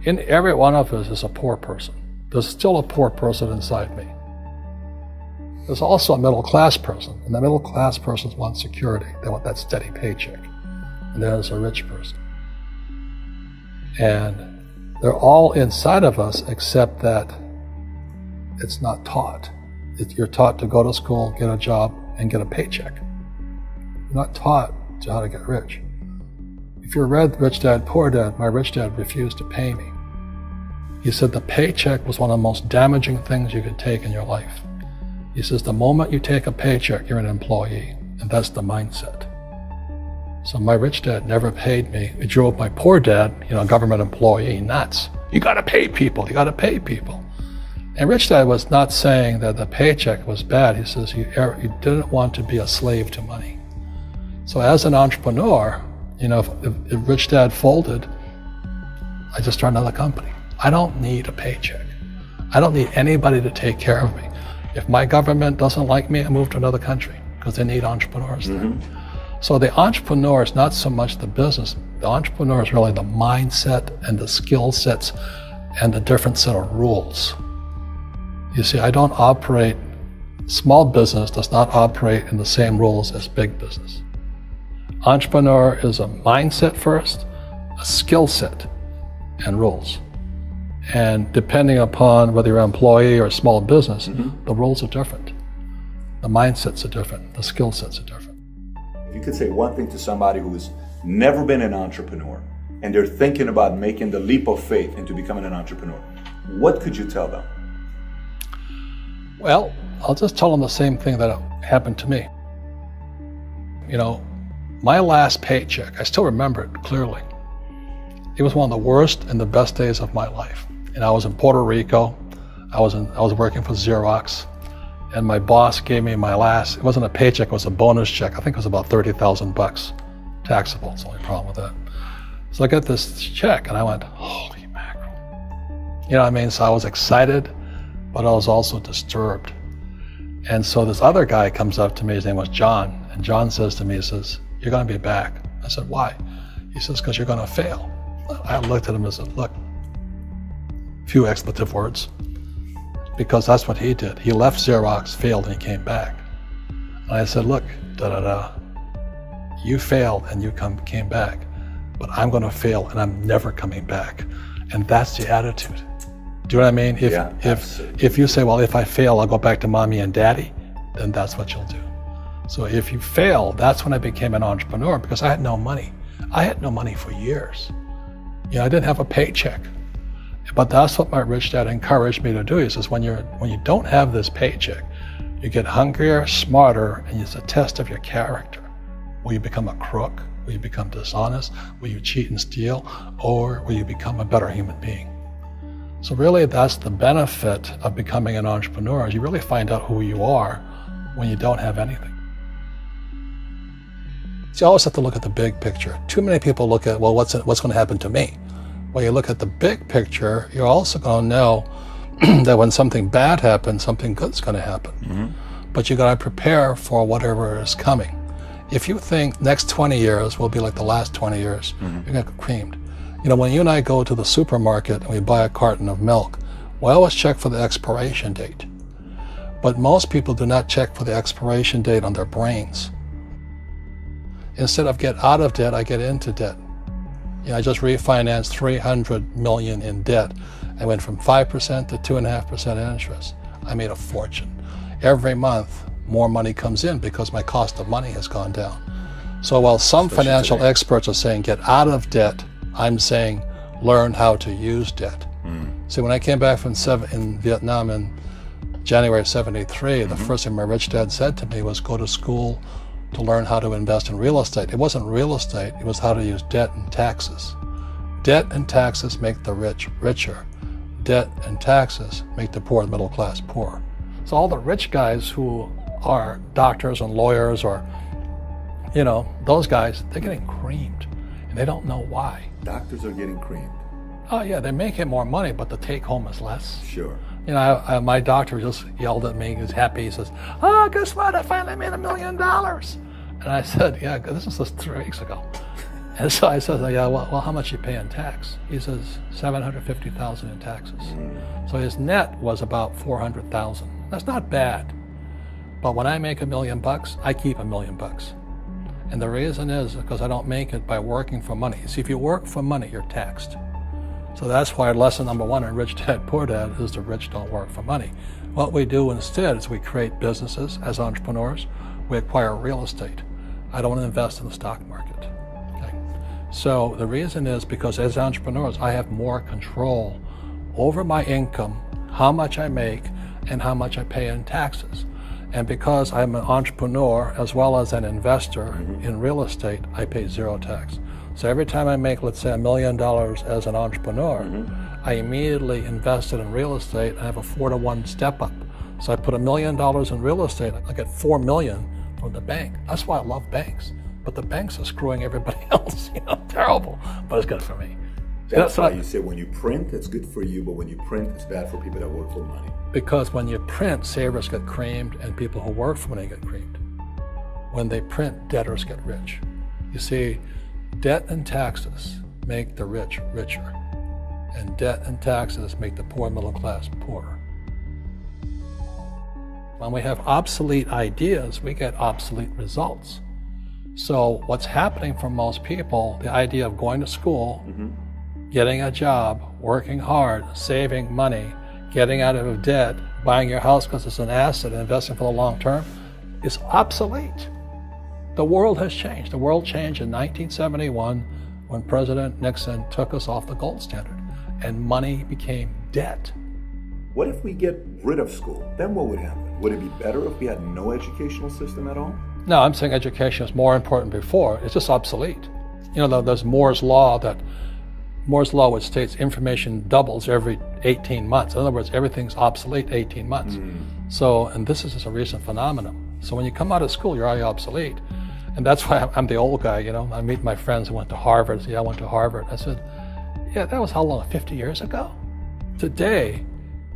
In every one of us is a poor person. There's still a poor person inside me. There's also a middle class person, and the middle class persons want security. They want that steady paycheck. And there's a rich person. And they're all inside of us, except that it's not taught. You're taught to go to school, get a job, and get a paycheck. You're not taught to how to get rich. If you read Rich Dad, Poor Dad, my rich dad refused to pay me. He said the paycheck was one of the most damaging things you could take in your life. He says the moment you take a paycheck, you're an employee, and that's the mindset. So my rich dad never paid me. He drove my poor dad, government employee, nuts. You gotta pay people, you gotta pay people. And Rich Dad was not saying that the paycheck was bad. He says you didn't want to be a slave to money. So as an entrepreneur, if Rich Dad folded, I just started another company. I don't need a paycheck. I don't need anybody to take care of me. If my government doesn't like me, I move to another country because they need entrepreneurs there. So the entrepreneur is not so much the business. The entrepreneur is really the mindset and the skill sets and the different set of rules. You see, small business does not operate in the same rules as big business. Entrepreneur is a mindset first, a skill set, and rules. And depending upon whether you're an employee or a small business, the rules are different. The mindsets are different, the skill sets are different. If you could say one thing to somebody who's never been an entrepreneur and they're thinking about making the leap of faith into becoming an entrepreneur, what could you tell them? Well, I'll just tell them the same thing that happened to me. My last paycheck, I still remember it clearly. It was one of the worst and the best days of my life. And I was in Puerto Rico. I was working for Xerox, and my boss gave me it wasn't a paycheck, it was a bonus check. I think it was about $30,000, taxable. It's the only problem with that. So I got this check and I went, holy mackerel. You know what I mean? So I was excited, but I was also disturbed. And so this other guy comes up to me, his name was John, and John says to me, he says, you're gonna be back. I said, why? He says, because you're gonna fail. I looked at him and said, look, few expletive words, because that's what he did. He left Xerox, failed, and he came back. And I said, look, you failed and you came back, but I'm gonna fail and I'm never coming back. And that's the attitude. Do you know what I mean? If you say, well, if I fail, I'll go back to mommy and daddy, then that's what you'll do. So if you fail, that's when I became an entrepreneur, because I had no money. I had no money for years. I didn't have a paycheck. But that's what my rich dad encouraged me to do. He says, when you don't have this paycheck, you get hungrier, smarter, and it's a test of your character. Will you become a crook? Will you become dishonest? Will you cheat and steal? Or will you become a better human being? So really, that's the benefit of becoming an entrepreneur, is you really find out who you are when you don't have anything. So you always have to look at the big picture. Too many people look at, well, what's going to happen to me? Well, you look at the big picture, you're also going to know that when something bad happens, something good's going to happen. But you got to prepare for whatever is coming. If you think next 20 years will be like the last 20 years, you're going to get creamed. When you and I go to the supermarket and we buy a carton of milk, we always check for the expiration date. But most people do not check for the expiration date on their brains. Instead of get out of debt, I get into debt. I just refinanced $300 million in debt. I went from 5% to 2.5% interest. I made a fortune. Every month, more money comes in because my cost of money has gone down. So while some financial experts are saying get out of debt, I'm saying learn how to use debt. See, when I came back from in Vietnam in January of '73, the first thing my rich dad said to me was go to school to learn how to invest in real estate. It wasn't real estate, it was how to use debt and taxes. Debt and taxes make the rich richer. Debt and taxes make the poor and middle class poor. So all the rich guys who are doctors and lawyers or, those guys, they're getting creamed and they don't know why. Doctors are getting creamed. Oh yeah, they're making more money, but the take home is less. Sure. My doctor just yelled at me, he was happy, he says, oh, guess what, I finally made $1 million. And I said, yeah, this was just 3 weeks ago. And so I said, yeah, well, how much you pay in tax? He says, $750,000 in taxes. So his net was about $400,000. That's not bad. But when I make $1 million, I keep $1 million. And the reason is because I don't make it by working for money. See, if you work for money, you're taxed. So that's why lesson number 1 in Rich Dad, Poor Dad is the rich don't work for money. What we do instead is we create businesses as entrepreneurs. We acquire real estate. I don't invest in the stock market. Okay? So the reason is because as entrepreneurs, I have more control over my income, how much I make, and how much I pay in taxes. And because I'm an entrepreneur as well as an investor in real estate, I pay 0 tax. So every time I make, let's say, $1 million as an entrepreneur, I immediately invested in real estate and have a 4-to-1 step up. So I put $1 million in real estate, I get $4 million from the bank. That's why I love banks. But the banks are screwing everybody else, terrible, but it's good for me. That's why you say when you print, it's good for you, but when you print, it's bad for people that work for money. Because when you print, savers get creamed and people who work for money get creamed. When they print, debtors get rich. You see, debt and taxes make the rich richer, and debt and taxes make the poor middle class poorer. When we have obsolete ideas, we get obsolete results. So what's happening for most people, the idea of going to school, getting a job, working hard, saving money, getting out of debt, buying your house because it's an asset, and investing for the long term, is obsolete. The world has changed. The world changed in 1971 when President Nixon took us off the gold standard and money became debt. What if we get rid of school? Then what would happen? Would it be better if we had no educational system at all? No, I'm saying education is more important before. It's just obsolete. There's Moore's Law which states information doubles every 18 months. In other words, everything's obsolete 18 months. So, and this is just a recent phenomenon. So when you come out of school, you're already obsolete. And that's why I'm the old guy, I meet my friends who went to Harvard. I say, I went to Harvard. I said, yeah, that was how long, 50 years ago? Today,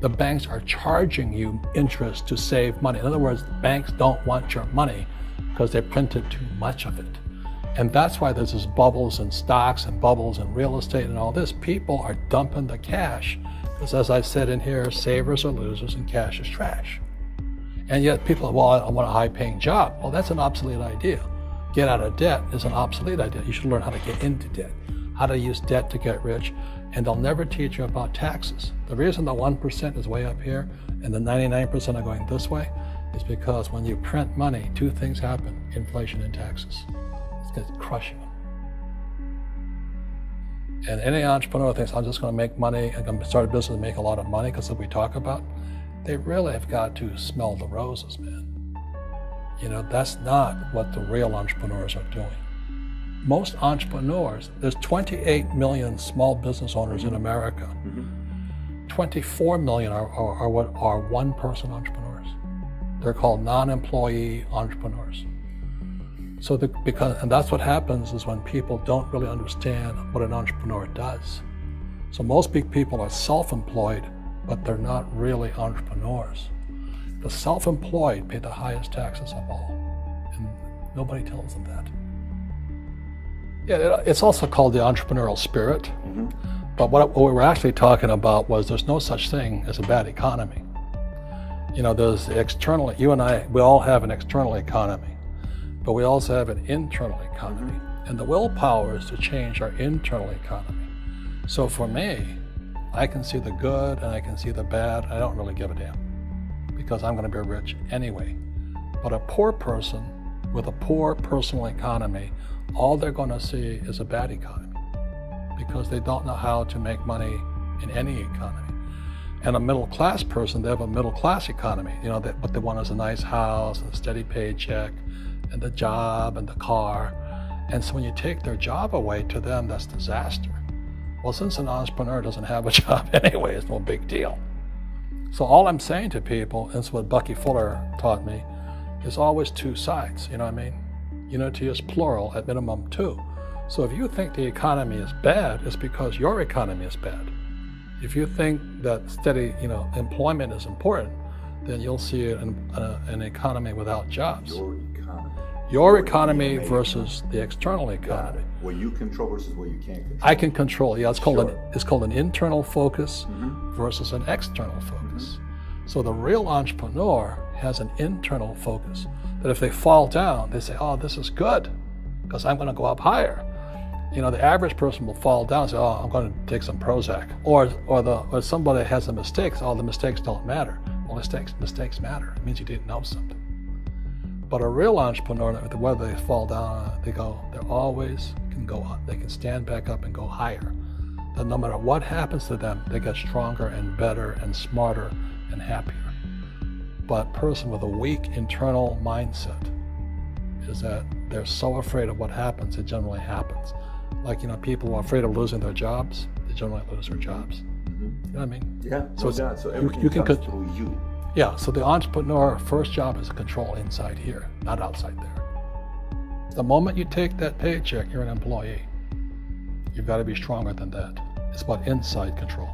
the banks are charging you interest to save money. In other words, banks don't want your money because they printed too much of it. And that's why there's this bubbles in stocks and bubbles in real estate and all this. People are dumping the cash because, as I said in here, savers are losers and cash is trash. And yet people, well, I want a high-paying job. Well, that's an obsolete idea. Get out of debt is an obsolete idea. You should learn how to get into debt, how to use debt to get rich, and they'll never teach you about taxes. The reason the 1% is way up here and the 99% are going this way is because when you print money, 2 things happen: inflation and taxes. It's going to crush you. And any entrepreneur thinks, I'm just going to make money, I'm going to start a business and make a lot of money, because what we talk about, they really have got to smell the roses, man. That's not what the real entrepreneurs are doing. Most entrepreneurs, there's 28 million small business owners in America. 24 million are what are one-person entrepreneurs. They're called non-employee entrepreneurs. So and that's what happens is when people don't really understand what an entrepreneur does. So most big people are self-employed, but they're not really entrepreneurs. The self-employed pay the highest taxes of all, and nobody tells them that. Yeah, it's also called the entrepreneurial spirit, but what we were actually talking about was there's no such thing as a bad economy. There's the external, you and I, we all have an external economy, but we also have an internal economy, and the willpower is to change our internal economy. So for me, I can see the good and I can see the bad. I don't really give a damn, because I'm going to be rich anyway. But a poor person with a poor personal economy, all they're going to see is a bad economy, because they don't know how to make money in any economy. And a middle class person, they have a middle class economy. What they want is a nice house, and a steady paycheck, and the job, and the car. And so when you take their job away, to them, that's disaster. Well, since an entrepreneur doesn't have a job anyway, it's no big deal. So all I'm saying to people, and it's what Bucky Fuller taught me, is always 2 sides, you know what I mean? Unity is plural, at minimum 2. So if you think the economy is bad, it's because your economy is bad. If you think that steady, employment is important, then you'll see an economy without jobs. Your economy. Your economy versus the external economy. What you control versus what you can't control. I can control. Yeah, it's called an internal focus Mm-hmm. versus an external focus. So the real entrepreneur has an internal focus. That if they fall down, they say, "Oh, this is good, because I'm going to go up higher." You know, the average person will fall down and say, "Oh, I'm going to take some Prozac," or somebody has a mistake. "Oh, the mistakes don't matter." Well, mistakes matter. It means you didn't know something. But a real entrepreneur, whether they fall down, they always can go up. They can stand back up and go higher. That no matter what happens to them, they get stronger and better and smarter and happier. But a person with a weak internal mindset is that they're so afraid of what happens, it generally happens. Like, you know, people who are afraid of losing their jobs, they generally lose their jobs. You know what I mean? Yeah. So everything you can comes through you. Yeah, so the entrepreneur first job is to control inside here, not outside there. The moment you take that paycheck, you're an employee. You've got to be stronger than that. It's about inside control.